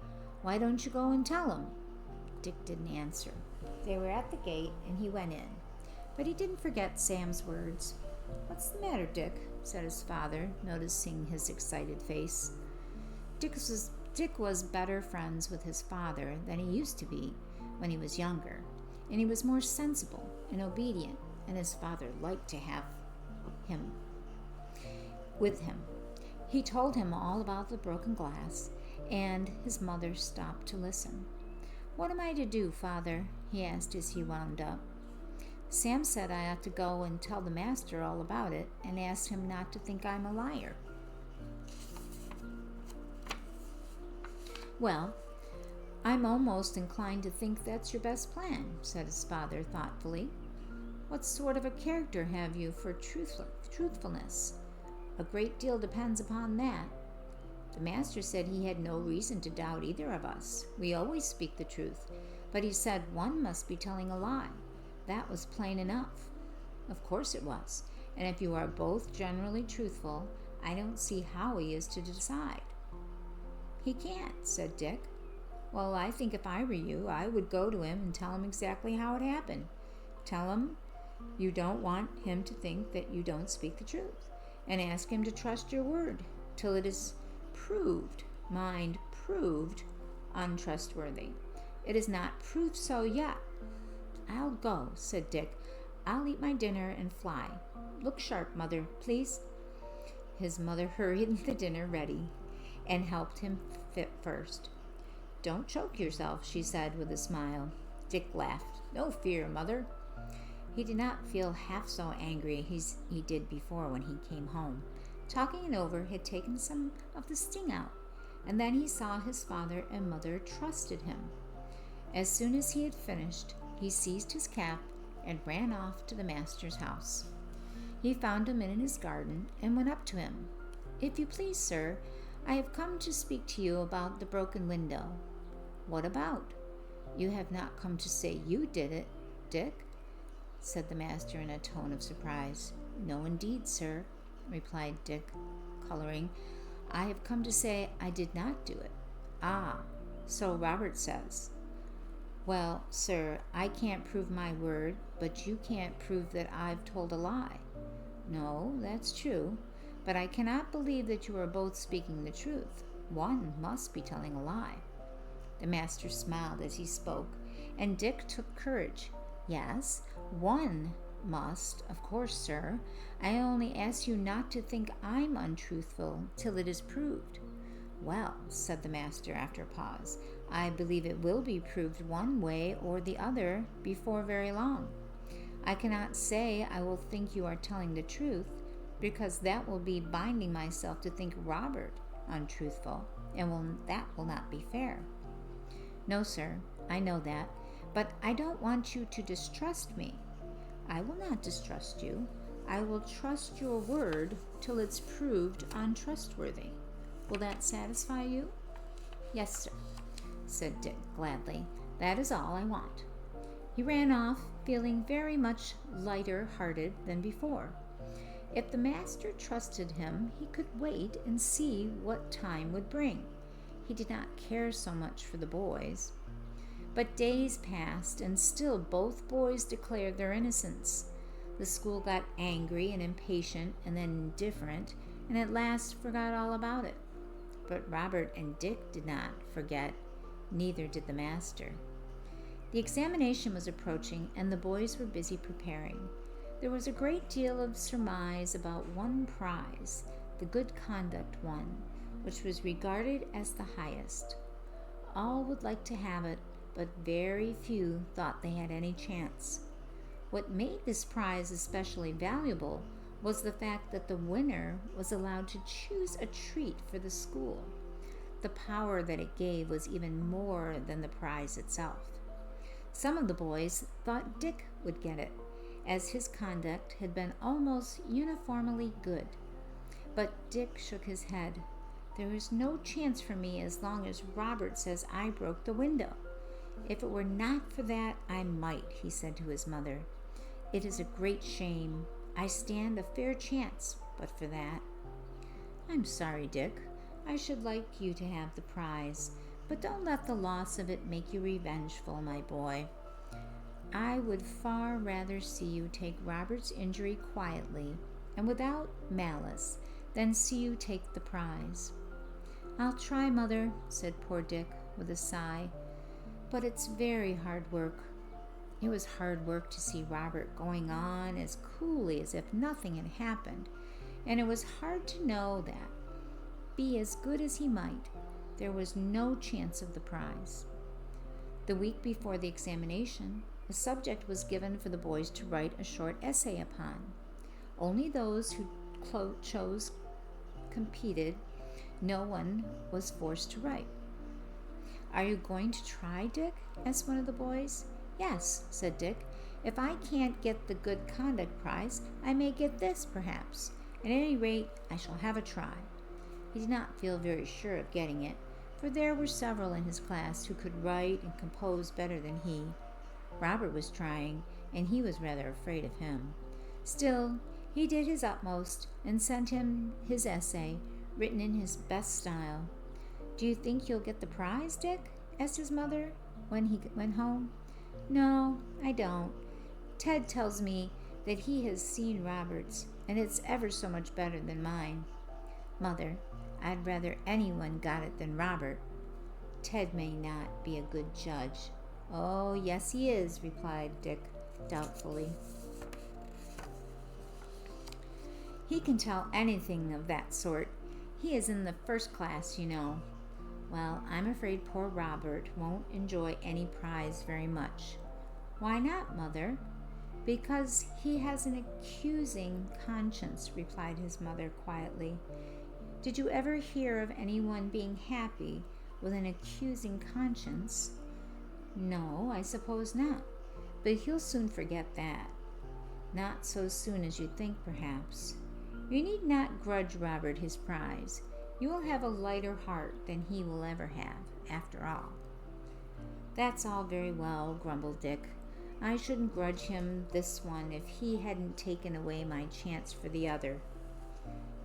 "Why don't you go and tell him?" Dick didn't answer. They were at the gate, and he went in. But he didn't forget Sam's words. "What's the matter, Dick?" said his father, noticing his excited face. Dick was better friends with his father than he used to be when he was younger, and he was more sensible and obedient, and his father liked to have him with him. He told him all about the broken glass, and his mother stopped to listen. "What am I to do, Father?" he asked as he wound up. "Sam said I ought to go and tell the master all about it and ask him not to think I'm a liar." "Well, I'm almost inclined to think that's your best plan," said his father thoughtfully. "What sort of a character have you for truthfulness? A great deal depends upon that. The master said he had no reason to doubt either of us. We always speak the truth, but he said one must be telling a lie. That was plain enough." "Of course it was. And if you are both generally truthful, I don't see how he is to decide." "He can't," said Dick. "Well, I think if I were you, I would go to him and tell him exactly how it happened. Tell him you don't want him to think that you don't speak the truth, and ask him to trust your word till it is proved, mind, proved, untrustworthy. It is not proved so yet." "I'll go," said Dick. "I'll eat my dinner and fly. Look sharp, Mother, please." His mother hurried the dinner ready and helped him fit first. "Don't choke yourself," she said with a smile. Dick laughed. "No fear, Mother." He did not feel half so angry as he did before when he came home. Talking it over had taken some of the sting out, and then he saw his father and mother trusted him. As soon as he had finished, he seized his cap and ran off to the master's house. He found him in his garden and went up to him. "If you please, sir, I have come to speak to you about the broken window." "What about? You have not come to say you did it, Dick?" said the master in a tone of surprise. "No, indeed, sir," replied Dick, coloring. "I have come to say I did not do it." "Ah, so Robert says." "Well, sir, I can't prove my word, but you can't prove that I've told a lie." "No, that's true, but I cannot believe that you are both speaking the truth. One must be telling a lie." The master smiled as he spoke, and Dick took courage. "Yes, one must, of course, sir. I only ask you not to think I'm untruthful till it is proved." "Well," said the master after a pause, "I believe it will be proved one way or the other before very long. I cannot say I will think you are telling the truth, because that will be binding myself to think Robert untruthful, and that will not be fair." "No, sir, I know that, but I don't want you to distrust me." "I will not distrust you. I will trust your word till it's proved untrustworthy. Will that satisfy you?" "Yes, sir," said Dick gladly. "That is all I want." He ran off, feeling very much lighter-hearted than before. If the master trusted him, he could wait and see what time would bring. He did not care so much for the boys. But days passed, and still both boys declared their innocence. The school got angry and impatient and then indifferent, and at last forgot all about it. But Robert and Dick did not forget, neither did the master. The examination was approaching, and the boys were busy preparing. There was a great deal of surmise about one prize, the good conduct one, which was regarded as the highest. All would like to have it, but very few thought they had any chance. What made this prize especially valuable was the fact that the winner was allowed to choose a treat for the school. The power that it gave was even more than the prize itself. Some of the boys thought Dick would get it, as his conduct had been almost uniformly good. But Dick shook his head. "There is no chance for me as long as Robert says I broke the window. If it were not for that, I might," he said to his mother. "It is a great shame. I stand a fair chance, but for that." "I'm sorry, Dick. I should like you to have the prize, but don't let the loss of it make you revengeful, my boy. I would far rather see you take Robert's injury quietly and without malice than see you take the prize." "I'll try, Mother," said poor Dick with a sigh, "but it's very hard work." It was hard work to see Robert going on as coolly as if nothing had happened, and it was hard to know that, be as good as he might, there was no chance of the prize. The week before the examination, a subject was given for the boys to write a short essay upon. Only those who chose competed. No one was forced to write. "Are you going to try, Dick?" asked one of the boys. "Yes," said Dick. "If I can't get the good conduct prize, I may get this, perhaps. At any rate, I shall have a try." He did not feel very sure of getting it, for there were several in his class who could write and compose better than he. Robert was trying, and he was rather afraid of him. Still, he did his utmost and sent him his essay, written in his best style. "Do you think you'll get the prize, Dick?" asked his mother when he went home. "No, I don't. Ted tells me that he has seen Robert's, and it's ever so much better than mine. Mother, I'd rather anyone got it than Robert. Ted may not be a good judge." "Oh, yes, he is," replied Dick doubtfully. "He can tell anything of that sort. He is in the first class, you know." "Well, I'm afraid poor Robert won't enjoy any prize very much." "Why not, Mother?" "Because he has an accusing conscience," replied his mother quietly. "Did you ever hear of anyone being happy with an accusing conscience?" "No, I suppose not. But he'll soon forget that." "Not so soon as you think, perhaps. You need not grudge Robert his prize. You will have a lighter heart than he will ever have, after all." "That's all very well," grumbled Dick. "I shouldn't grudge him this one if he hadn't taken away my chance for the other."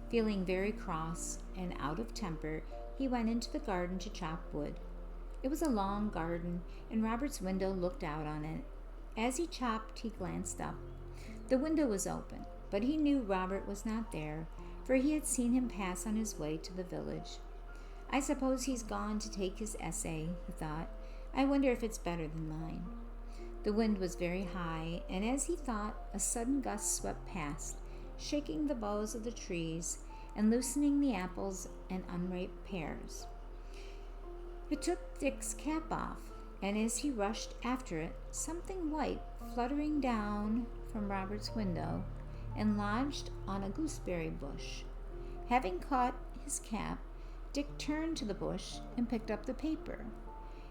Feeling very cross and out of temper, he went into the garden to chop wood. It was a long garden, and Robert's window looked out on it. As he chopped, he glanced up. The window was open, but he knew Robert was not there, for he had seen him pass on his way to the village. "I suppose he's gone to take his essay," he thought. "I wonder if it's better than mine." The wind was very high, and as he thought, a sudden gust swept past, shaking the boughs of the trees and loosening the apples and unripe pears. It took Dick's cap off, and as he rushed after it, something white fluttering down from Robert's window and lodged on a gooseberry bush. Having caught his cap, Dick turned to the bush and picked up the paper.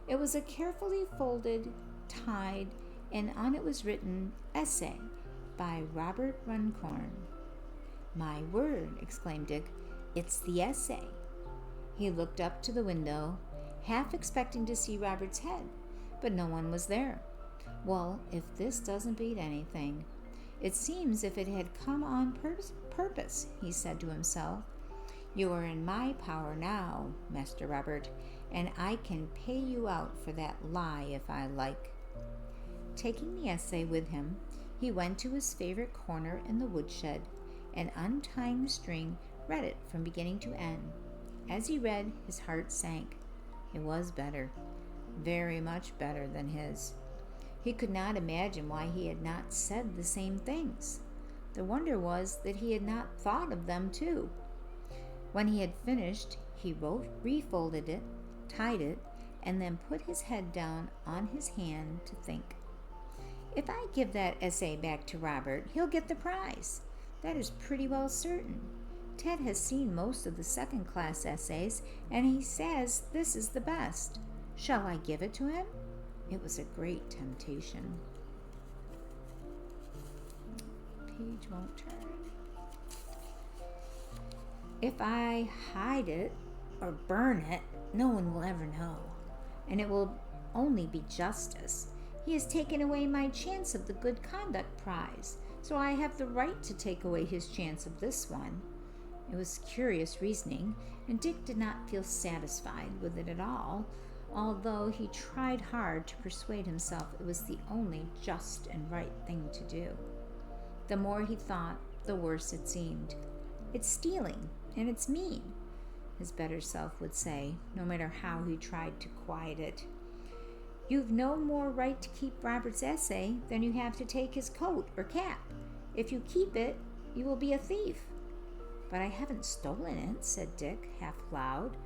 It was a carefully folded, tied, and on it was written, "Essay by Robert Runcorn." "My word," exclaimed Dick, "it's the essay." He looked up to the window, half expecting to see Robert's head, but no one was there. "Well, if this doesn't beat anything. It seems if it had come on purpose," he said to himself. "You are in my power now, Master Robert, and I can pay you out for that lie if I like." Taking the essay with him, he went to his favorite corner in the woodshed, and untying the string, read it from beginning to end. As he read, his heart sank. It was better, very much better than his. He could not imagine why he had not said the same things. The wonder was that he had not thought of them too. When he had finished, he refolded it, tied it, and then put his head down on his hand to think. "If I give that essay back to Robert, he'll get the prize. That is pretty well certain. Ted has seen most of the second-class essays, and he says this is the best. Shall I give it to him?" It was a great temptation. Page won't turn. "If I hide it or burn it, no one will ever know, and it will only be justice. He has taken away my chance of the good conduct prize, so I have the right to take away his chance of this one." It was curious reasoning, and Dick did not feel satisfied with it at all, although he tried hard to persuade himself it was the only just and right thing to do. The more he thought, the worse it seemed. "It's stealing, and it's mean," his better self would say, no matter how he tried to quiet it. "You've no more right to keep Robert's essay than you have to take his coat or cap. If you keep it, you will be a thief." "But I haven't stolen it," said Dick, half loud.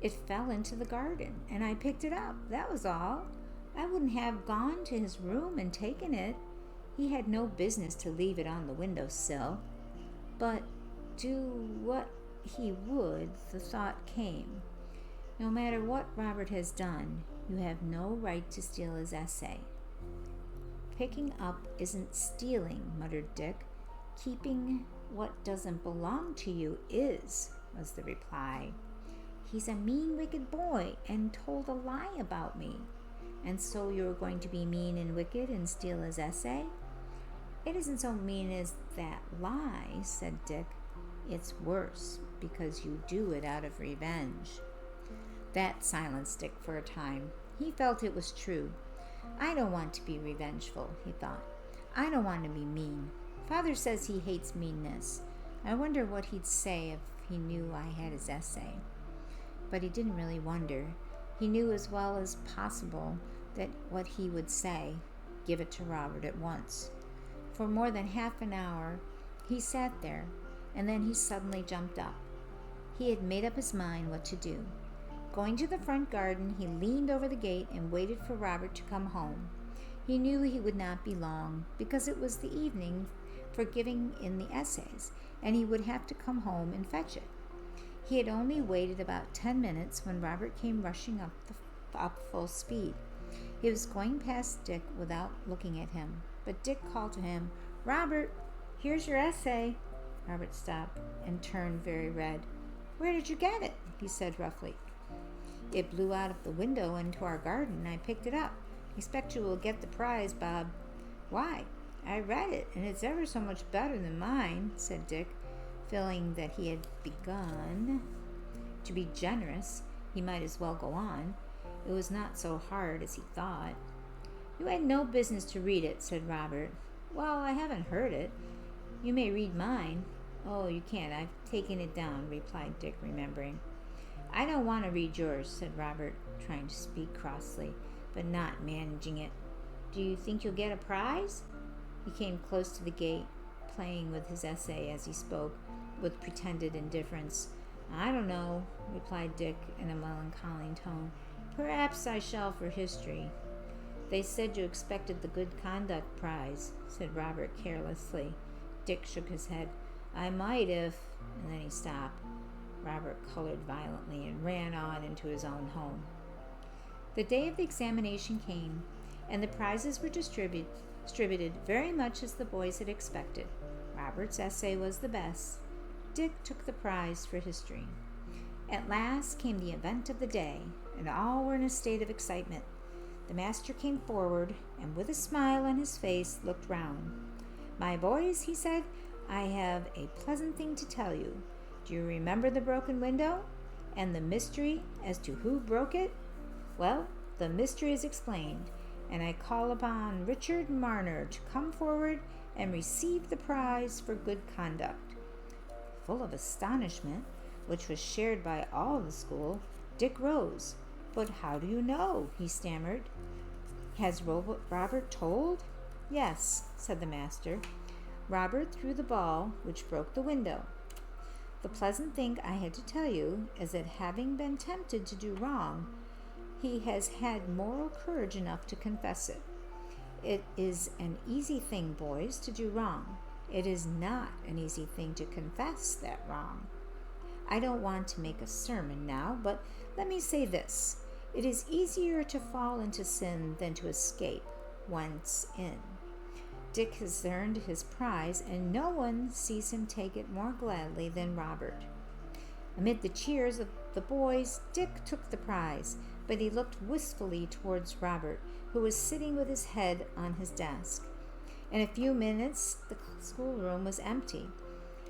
"It fell into the garden, and I picked it up. That was all. I wouldn't have gone to his room and taken it. He had no business to leave it on the window sill." But do what he would, the thought came, "No matter what Robert has done, you have no right to steal his essay." "Picking up isn't stealing," muttered Dick. "Keeping what doesn't belong to you is," was the reply. "He's a mean, wicked boy and told a lie about me. And so you're going to be mean and wicked and steal his essay?" "It isn't so mean as that lie," said Dick. "It's worse, because you do it out of revenge." That silenced Dick for a time. He felt it was true. "I don't want to be revengeful," he thought. "I don't want to be mean. Father says he hates meanness. I wonder what he'd say if he knew I had his essay." But he didn't really wonder. He knew as well as possible that what he would say, give it to Robert at once. For more than half an hour he sat there, and then he suddenly jumped up. He had made up his mind what to do. Going to the front garden, he leaned over the gate and waited for Robert to come home. He knew he would not be long, because it was the evening for giving in the essays, and he would have to come home and fetch it. He had only waited about 10 minutes when Robert came rushing up full speed. He was going past Dick without looking at him, but Dick called to him, "Robert, here's your essay." Robert stopped and turned very red. "Where did you get it?" he said roughly. "It blew out of the window into our garden, and I picked it up. Expect you will get the prize, Bob." "Why? I read it, and it's ever so much better than mine," said Dick, feeling that he had begun to be generous. He might as well go on. It was not so hard as he thought. "You had no business to read it," said Robert. "Well, I haven't heard it. You may read mine." "Oh, you can't. I've taken it down," replied Dick, remembering. "I don't want to read yours," said Robert, trying to speak crossly, but not managing it. "Do you think you'll get a prize?" He came close to the gate, playing with his essay as he spoke, with pretended indifference. "I don't know," replied Dick in a melancholy tone. "Perhaps I shall for history." "They said you expected the good conduct prize," said Robert carelessly. Dick shook his head. "I might if—" and then he stopped. Robert colored violently and ran on into his own home. The day of the examination came, and the prizes were distributed very much as the boys had expected. Robert's essay was the best. Dick took the prize for history. At last came the event of the day, and all were in a state of excitement. The master came forward, and with a smile on his face looked round. "My boys," he said, "I have a pleasant thing to tell you. Do you remember the broken window? And the mystery as to who broke it? Well, the mystery is explained, and I call upon Richard Marner to come forward and receive the prize for good conduct." Full of astonishment, which was shared by all the school, Dick rose. "But how do you know?" he stammered. "Has Robert told?" "Yes," said the master. "Robert threw the ball which broke the window. The pleasant thing I had to tell you is that having been tempted to do wrong, he has had moral courage enough to confess it. It is an easy thing, boys, to do wrong. It is not an easy thing to confess that wrong. I don't want to make a sermon now, but let me say this. It is easier to fall into sin than to escape once in. Dick has earned his prize, and no one sees him take it more gladly than Robert." Amid the cheers of the boys, Dick took the prize, but he looked wistfully towards Robert, who was sitting with his head on his desk. In a few minutes, the schoolroom was empty,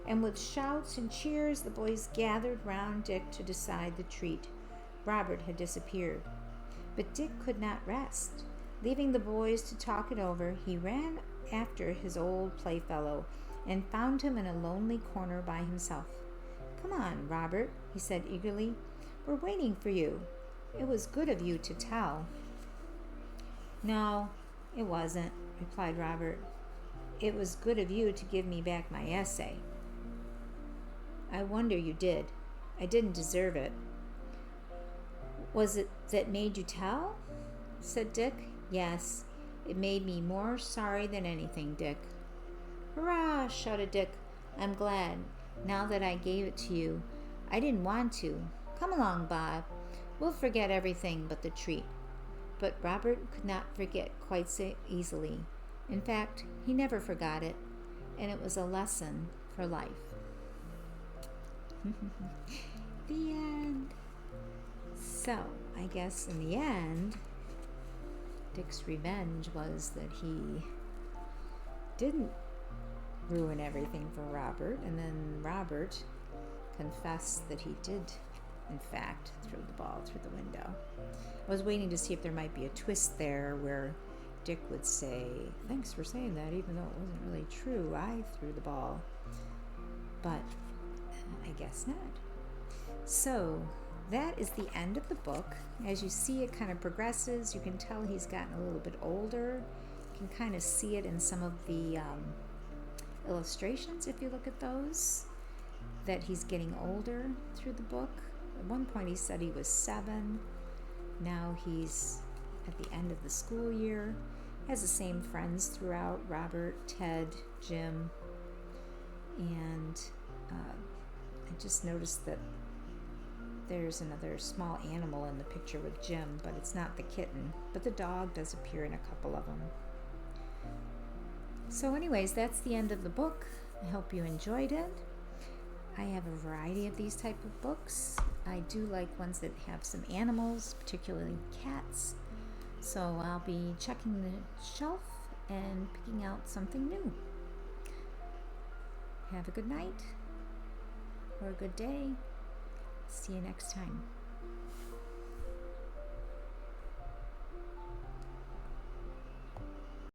and with shouts and cheers, the boys gathered round Dick to decide the treat. Robert had disappeared, but Dick could not rest. Leaving the boys to talk it over, he ran after his old playfellow and found him in a lonely corner by himself. "Come on, Robert," he said eagerly. "We're waiting for you. It was good of you to tell." "No, it wasn't," replied Robert. "It was good of you to give me back my essay." "I wonder you did. I didn't deserve it." "Was it that made you tell?" said Dick. "Yes, it made me more sorry than anything, Dick." "Hurrah!" shouted Dick. "I'm glad, now that I gave it to you. I didn't want to. Come along, Bob. We'll forget everything but the treat." But Robert could not forget quite so easily. In fact, he never forgot it, and it was a lesson for life. The end. So, I guess in the end, Dick's revenge was that he didn't ruin everything for Robert, and then Robert confessed that he did, in fact, throw the ball through the window. I was waiting to see if there might be a twist there where Dick would say, "Thanks for saying that, even though it wasn't really true. I threw the ball." But I guess not. So that is the end of the book. As you see, it kind of progresses. You can tell he's gotten a little bit older. You can kind of see it in some of the illustrations, if you look at those, that he's getting older through the book. At one point he said he was 7. Now he's at the end of the school year. Has the same friends throughout: Robert, Ted, Jim, and I just noticed that there's another small animal in the picture with Jim, but it's not the kitten, but the dog does appear in a couple of them. So anyways, that's the end of the book. I hope you enjoyed it. I have a variety of these type of books. I do like ones that have some animals, particularly cats. So I'll be checking the shelf and picking out something new. Have a good night or a good day. See you next time.